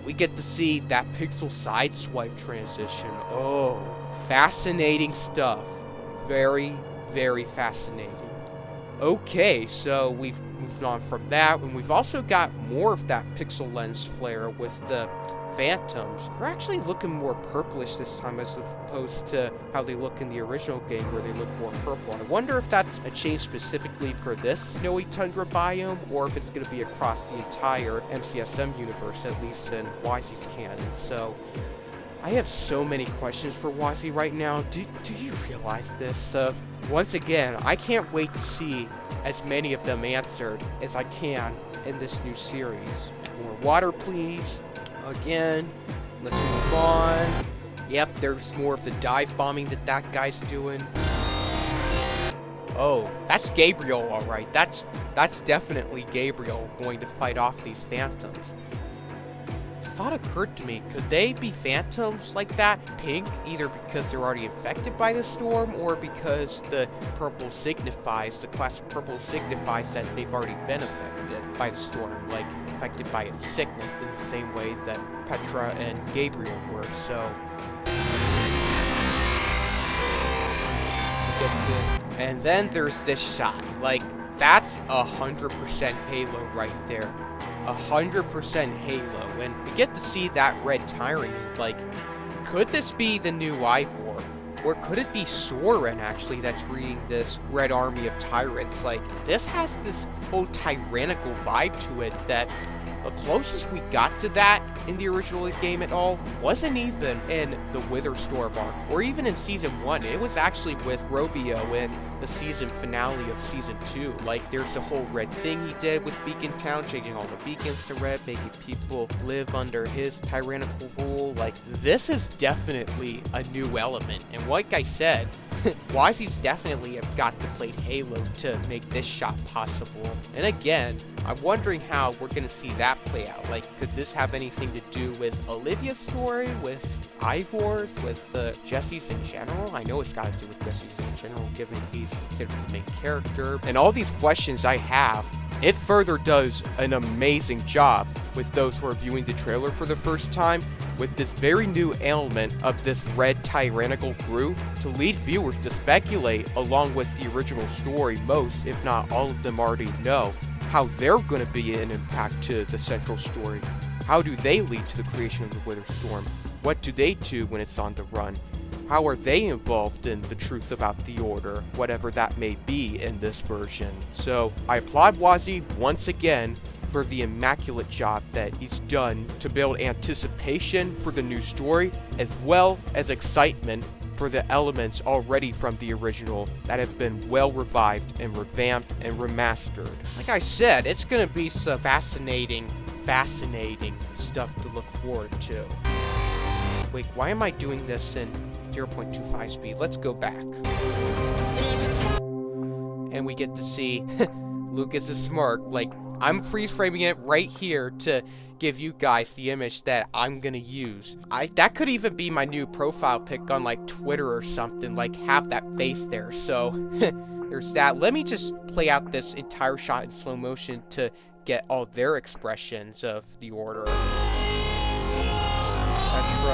We get to see that pixel sideswipe transition. Oh, fascinating stuff. Very, very fascinating. Okay, so we've moved on from that, and we've also got more of that pixel lens flare with the phantoms. They're actually looking more purplish this time as opposed to how they look in the original game where they look more purple. I wonder if that's a change specifically for this snowy tundra biome, or if it's going to be across the entire MCSM universe, at least in Wisey's canon. So, I have so many questions for Wisey right now. Do you realize this? Once again, I can't wait to see as many of them answered as I can in this new series. More water, please. Again, let's move on. Yep, there's more of the dive bombing that guy's doing. Oh, that's Gabriel, alright. That's definitely Gabriel going to fight off these phantoms. Thought occurred to me, could they be phantoms like that, pink, either because they're already infected by the storm, or because the purple signifies, the class of purple signifies that they've already been affected by the storm, like affected by its sickness in the same way that Petra and Gabriel were. So, and then there's this shot, like, that's 100% Halo right there. 100% Halo, and we get to see that Red Tyranny. Like, could this be the new Ivor? Or could it be Soren, actually, that's reading this Red Army of Tyrants? Like, this has this whole tyrannical vibe to it that the closest we got to that in the original game at all wasn't even in the Witherstorm arc, or even in Season 1. It was actually with Robio in the season finale of Season 2. Like, there's the whole red thing he did with Beacon Town, changing all the beacons to red, making people live under his tyrannical rule. Like, this is definitely a new element, and like I said, Wisey's definitely have got to play Halo to make this shot possible. And again, I'm wondering how we're going to see that play out. Like, could this have anything to do with Olivia's story, with Ivor's, with Jesse's in general? I know it's got to do with Jesse's in general, given he's considered the main character. And all these questions I have, it further does an amazing job with those who are viewing the trailer for the first time, with this very new element of this red tyrannical brew to lead viewers to speculate, along with the original story. Most, if not all of them, already know how they're going to be an impact to the central story. How do they lead to the creation of the Witherstorm? What do they do when it's on the run? How are they involved in the truth about the Order, whatever that may be in this version? So, I applaud Wisey once again for the immaculate job that he's done to build anticipation for the new story, as well as excitement for the elements already from the original that have been well revived and revamped and remastered. Like I said, it's gonna be some fascinating stuff to look forward to. Wait, why am I doing this in 0.25 speed? Let's go back. And we get to see Lucas's smirk. Like, I'm freeze framing it right here to give you guys the image that I'm gonna use. That could even be my new profile pic on like Twitter or something, like have that face there. So there's that. Let me just play out this entire shot in slow motion to get all their expressions of the Order. Petra,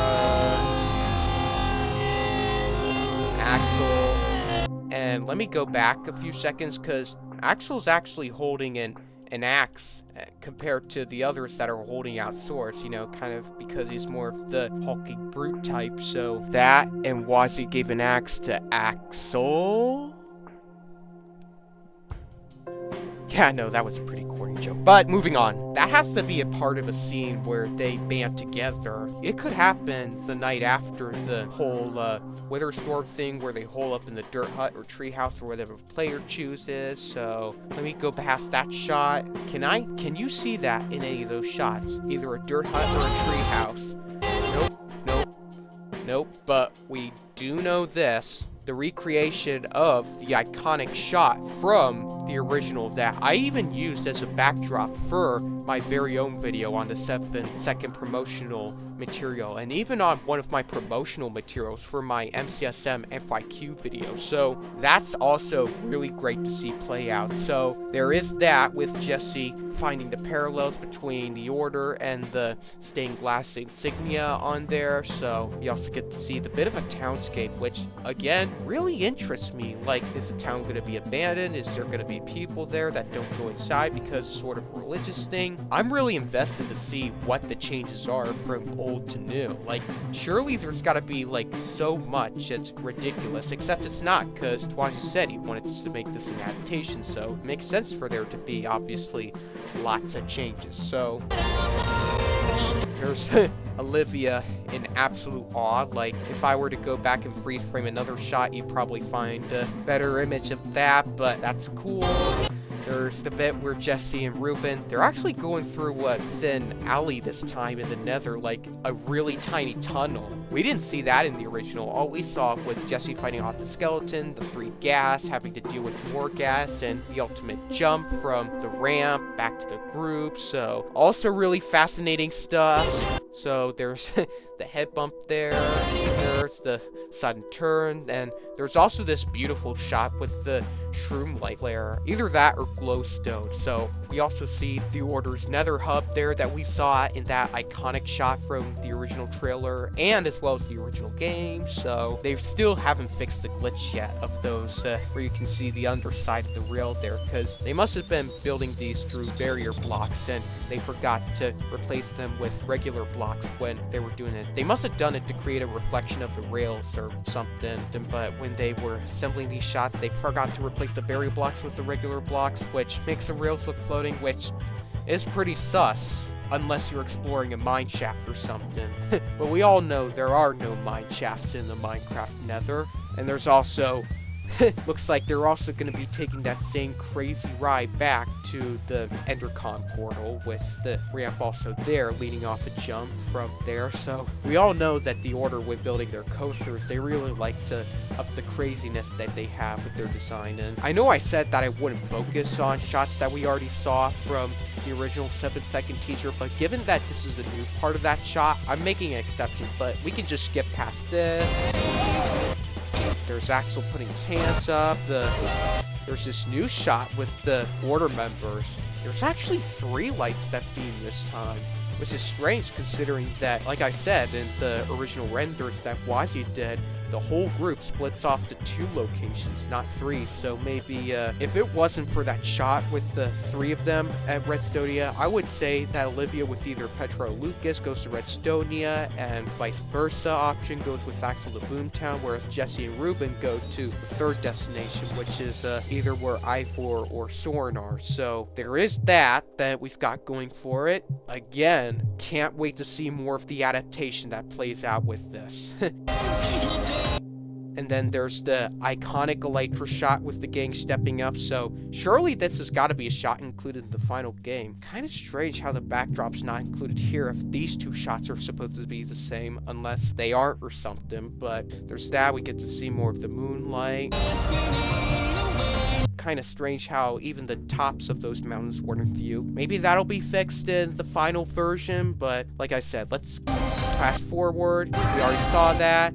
Axel, and let me go back a few seconds because Axel's actually holding an axe compared to the others that are holding out swords, you know, kind of because he's more of the hulking brute type. So that, and Wisey gave an axe to Axel. Yeah, no, that was a pretty corny joke. But moving on, that has to be a part of a scene where they band together. It could happen the night after the whole wither storm thing where they hole up in the dirt hut or tree house or whatever the player chooses. So let me go past that shot. Can you see that in any of those shots? Either a dirt hut or a tree house? Nope, but we do know this. The recreation of the iconic shot from the original that I even used as a backdrop for my very own video on the 7-second promotional material, and even on one of my promotional materials for my mcsm FIQ video. So that's also really great to see play out. So there is that with Jesse finding the parallels between the Order and the stained glass insignia on there. So you also get to see the bit of a townscape, which again really interests me. Like, is the town going to be abandoned? Is there going to be people there that don't go inside because it's sort of a religious thing? I'm really invested to see what the changes are from old to new. Like, surely there's got to be like so much it's ridiculous, except it's not, because Twaji said he wanted us to make this an adaptation, so it makes sense for there to be obviously lots of changes. So there's Olivia in absolute awe. Like, if I were to go back and freeze frame another shot, you'd probably find a better image of that, but that's cool. There's the bit where Jesse and Ruben, they're actually going through a thin alley this time in the Nether, like a really tiny tunnel. We didn't see that in the original. All we saw was Jesse fighting off the skeleton, the 3 gas, having to deal with more gas, and the ultimate jump from the ramp back to the group. So also really fascinating stuff. So there's the head bump there, there's the sudden turn, and there's also this beautiful shot with the shroom light flare, either that or glowstone. So we also see the Order's Nether hub there that we saw in that iconic shot from the original trailer, and as well as the original game. So they still haven't fixed the glitch yet of those where you can see the underside of the rail there, because they must have been building these through barrier blocks and they forgot to replace them with regular blocks when they were doing it. They must have done it to create a reflection of the rails or something, but when they were assembling these shots, they forgot to replace the barrier blocks with the regular blocks, which makes the rails look floating, which is pretty sus, unless you're exploring a mine shaft or something. But we all know there are no mine shafts in the Minecraft Nether, and there's also looks like they're also going to be taking that same crazy ride back to the Endercon portal, with the ramp also there leading off a jump from there. So we all know that the Order, when building their coasters, they really like to up the craziness that they have with their design. And I know I said that I wouldn't focus on shots that we already saw from the original 7-second teaser, but given that this is the new part of that shot, I'm making an exception. But we can just skip past this. There's Axel putting his hands up. There's this new shot with the Order members. There's actually 3 lights that beam this time, which is strange considering that, like I said, in the original renders that Wazi did, the whole group splits off to 2 locations, not 3. So maybe if it wasn't for that shot with the 3 of them at Redstonia, I would say that Olivia with either Petra or Lucas goes to Redstonia, and vice versa option goes with Axel to Boomtown, whereas Jesse and Ruben go to the 3rd destination, which is either where Ivor or Soren are. So there is that we've got going for it. Again, can't wait to see more of the adaptation that plays out with this. And then there's the iconic Elytra shot with the gang stepping up, so surely this has got to be a shot included in the final game. Kind of strange how the backdrop's not included here if these 2 shots are supposed to be the same, unless they aren't or something. But there's that, we get to see more of the moonlight. Kind of strange how even the tops of those mountains weren't in view. Maybe that'll be fixed in the final version, but like I said, let's fast forward. We already saw that.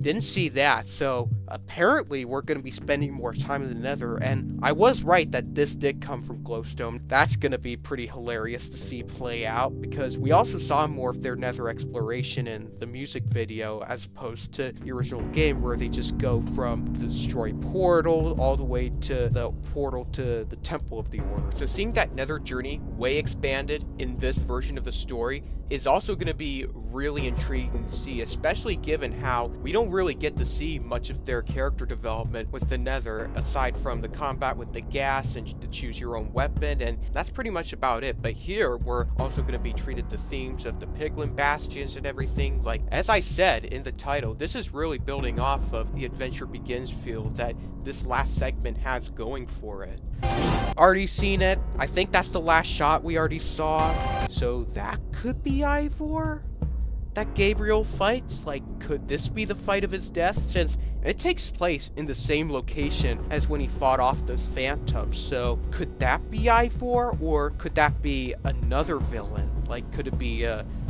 Didn't see that, so apparently we're going to be spending more time in the Nether, and I was right that this did come from glowstone. That's going to be pretty hilarious to see play out, because we also saw more of their Nether exploration in the music video as opposed to the original game, where they just go from the destroyed portal all the way to the portal to the Temple of the Order. So seeing that Nether journey way expanded in this version of the story is also going to be really intriguing to see, especially given how we don't really get to see much of their character development with the Nether, aside from the combat with the gas and to choose your own weapon, and that's pretty much about it. But here, we're also going to be treated the themes of the Piglin Bastions and everything. Like, as I said in the title, this is really building off of the Adventure Begins feel that this last segment has going for it. Already seen it. I think that's the last shot we already saw. So that could be Ivor that Gabriel fights? Like, could this be the fight of his death? Since it takes place in the same location as when he fought off those phantoms. So could that be Ivor, or could that be another villain? Like, could it be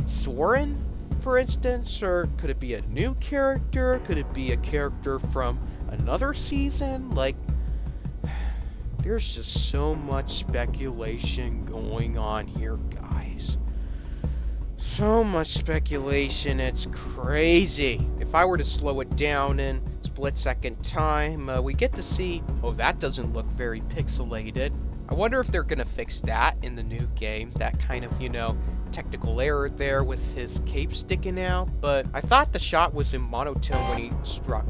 Soren, for instance? Or could it be a new character? Could it be a character from another season? Like, there's just so much speculation going on here, guys. So much speculation, it's crazy. If I were to slow it down in split-second time, we get to see... Oh, that doesn't look very pixelated. I wonder if they're gonna fix that in the new game. That kind of, you know, technical error there with his cape sticking out. But I thought the shot was in monotone when he struck.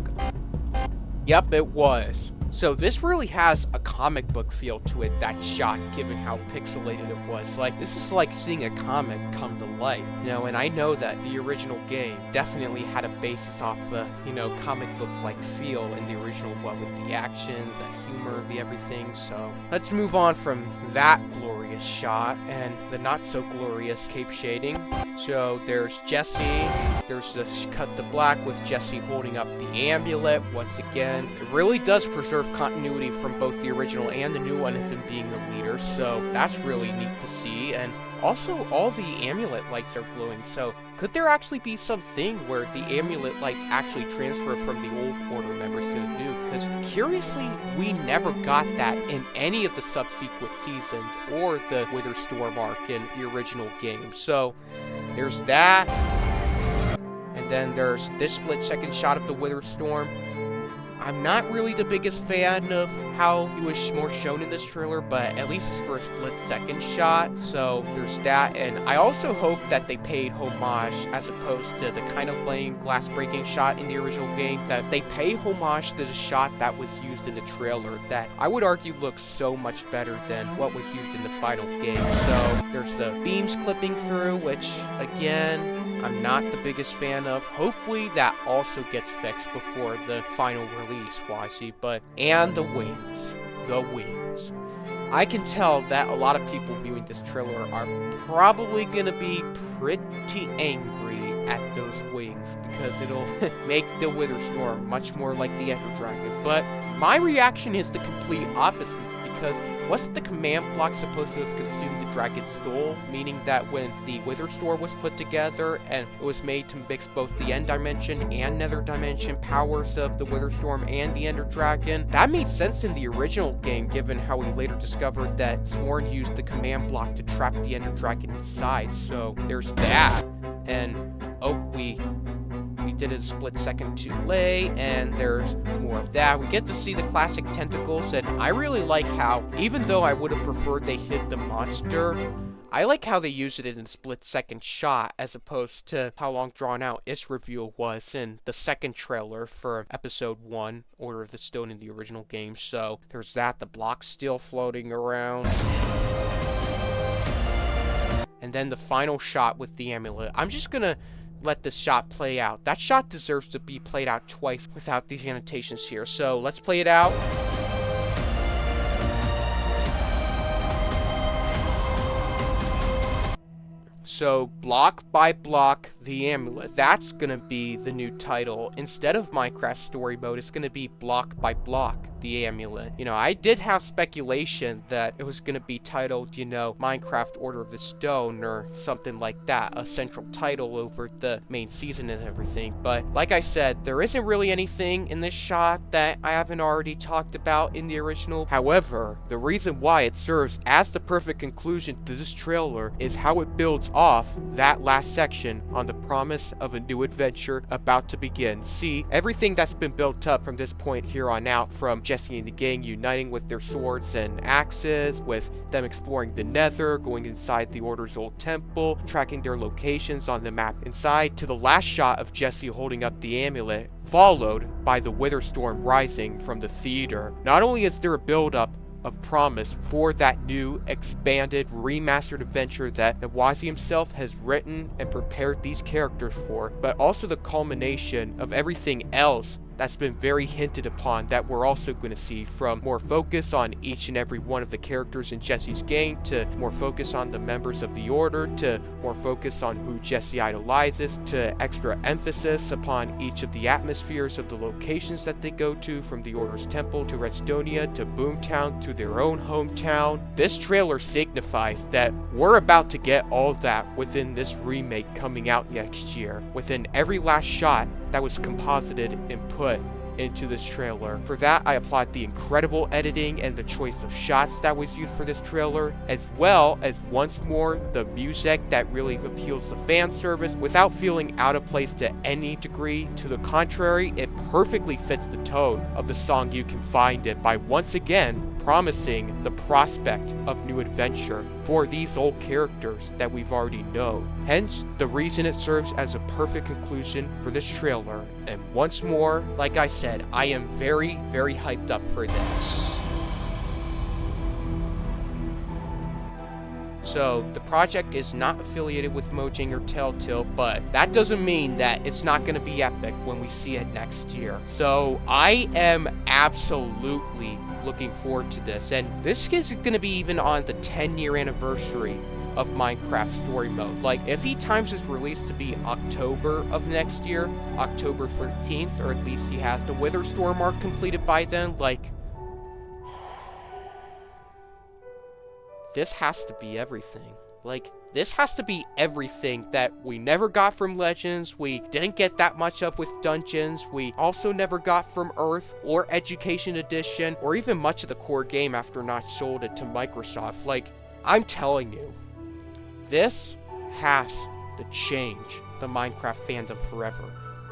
Yep, it was. So this really has a comic book feel to it, that shot, given how pixelated it was. Like, this is like seeing a comic come to life, you know, and I know that the original game definitely had a basis off the, you know, comic book-like feel in the original one, with the action, the humor, the everything. So let's move on from that glorious shot and the not-so-glorious cape shading. So there's Jesse, there's the cut to black with Jesse holding up the amulet once again. It really does preserve continuity from both the original and the new one of him being the leader, so that's really neat to see. And also, all the amulet lights are glowing, so could there actually be something where the amulet lights actually transfer from the old Order members to the new? Because curiously, we never got that in any of the subsequent seasons or the Witherstorm arc in the original game. So there's that. And then there's this split-second shot of the Witherstorm. I'm not really the biggest fan of how he was more shown in this trailer, but at least it's for a split-second shot, so there's that. And I also hope that they paid homage, as opposed to the kind of lame glass-breaking shot in the original game, that they pay homage to the shot that was used in the trailer, that I would argue looks so much better than what was used in the final game. So there's the beams clipping through, which, again, I'm not the biggest fan of. Hopefully that also gets fixed before the final release, Wazzy. But, and the wings. The wings. I can tell that a lot of people viewing this trailer are probably gonna be pretty angry at those wings, because it'll make the Witherstorm much more like the Ender Dragon. But my reaction is the complete opposite, because wasn't the command block supposed to have consumed the dragon's soul? Meaning that when the Witherstorm was put together and it was made to mix both the End Dimension and Nether Dimension powers of the Witherstorm and the Ender Dragon, that made sense in the original game, given how we later discovered that Sworn used the command block to trap the Ender Dragon inside. So there's that. And, oh, we did a split second too late, and there's more of that. We get to see the classic tentacles, and I really like how, even though I would have preferred they hit the monster, I like how they use it in a split-second shot, as opposed to how long drawn out its reveal was in the second trailer for Episode 1, Order of the Stone, in the original game. So there's that, the block's still floating around. And then the final shot with the amulet. I'm just gonna let this shot play out. That shot deserves to be played out twice without these annotations here. So let's play it out. So, block by block, the amulet. That's gonna be the new title. Instead of Minecraft Story Mode, it's gonna be block by block, the amulet. You know, I did have speculation that it was gonna be titled, you know, Minecraft Order of the Stone or something like that, a central title over the main season and everything. But, like I said, there isn't really anything in this shot that I haven't already talked about in the original. However, the reason why it serves as the perfect conclusion to this trailer is how it builds off that last section on the promise of a new adventure about to begin. See, everything that's been built up from this point here on out, from Jesse and the gang uniting with their swords and axes, with them exploring the Nether, going inside the Order's old temple, tracking their locations on the map inside, to the last shot of Jesse holding up the amulet, followed by the Witherstorm rising from the theater. Not only is there a build-up of promise for that new, expanded, remastered adventure that Nawazi himself has written and prepared these characters for, but also the culmination of everything else that's been very hinted upon that we're also going to see, from more focus on each and every one of the characters in Jesse's gang, to more focus on the members of the Order, to more focus on who Jesse idolizes, to extra emphasis upon each of the atmospheres of the locations that they go to, from the Order's temple to Redstonia to Boomtown to their own hometown. This trailer signifies that we're about to get all of that within this remake coming out next year, within every last shot that was composited and put into this trailer. For that, I applaud the incredible editing and the choice of shots that was used for this trailer, as well as, once more, the music that really appeals to fan service without feeling out of place to any degree. To the contrary, it perfectly fits the tone of the song You Can Find It, by once again promising the prospect of new adventure for these old characters that we've already known. Hence, the reason it serves as a perfect conclusion for this trailer. And once more, like I said, I am very, very hyped up for this. So, the project is not affiliated with Mojang or Telltale, but that doesn't mean that it's not going to be epic when we see it next year. So, I am absolutely looking forward to this, and this is going to be even on the 10-year anniversary of Minecraft Story Mode. Like, if he times his release to be October of next year, October 13th, or at least he has the Witherstorm arc completed by then, like, this has to be everything. Like, this has to be everything that we never got from Legends, we didn't get that much of with Dungeons, we also never got from Earth, or Education Edition, or even much of the core game after Notch sold it to Microsoft. Like, I'm telling you, this has to change the Minecraft fandom forever.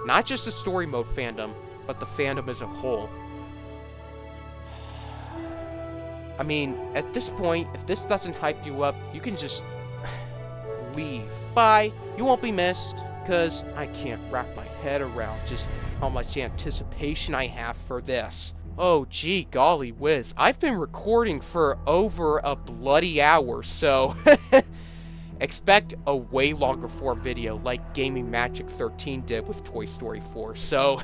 Not just the story mode fandom, but the fandom as a whole. I mean, at this point, if this doesn't hype you up, you can just leave. Bye. You won't be missed, because I can't wrap my head around just how much anticipation I have for this. Oh, gee, golly whiz. I've been recording for over a bloody hour, so expect a way longer form video like Gaming Magic 13 did with Toy Story 4. So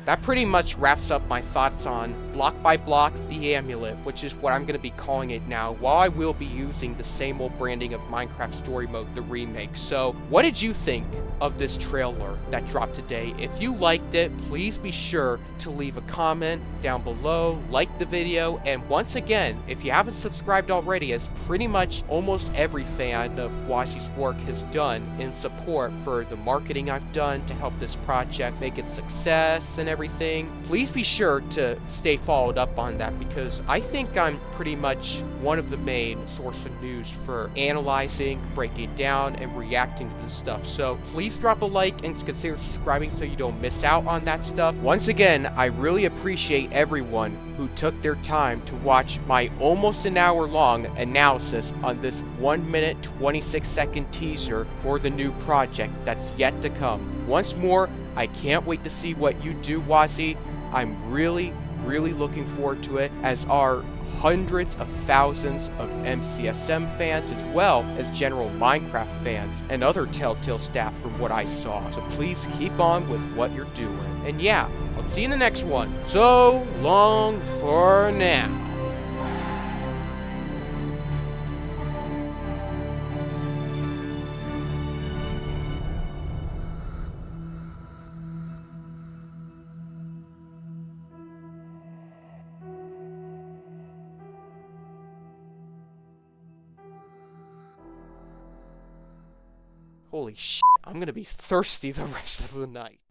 that pretty much wraps up my thoughts on Block by Block the Amulet, which is what I'm going to be calling it now, while I will be using the same old branding of Minecraft Story Mode, the remake. So what did you think of this trailer that dropped today? If you liked it, please be sure to leave a comment down below, like the video, and once again, if you haven't subscribed already, as pretty much almost every fan of Washi's work has done in support for the marketing I've done to help this project make its success and everything, please be sure to stay followed up on that, because I think I'm pretty much one of the main source of news for analyzing, breaking down, and reacting to this stuff. So please drop a like and consider subscribing so you don't miss out on that stuff. Once again, I really appreciate everyone who took their time to watch my almost an hour long analysis on this 1 minute 26 second teaser for the new project that's yet to come. Once more, I can't wait to see what you do, Wazi. I'm really, really looking forward to it, as are hundreds of thousands of mcsm fans, as well as general Minecraft fans and other Telltale staff from what I saw. So please keep on with what you're doing. And yeah, I'll see you in the next one. So long for now. Holy shit, I'm gonna be thirsty the rest of the night.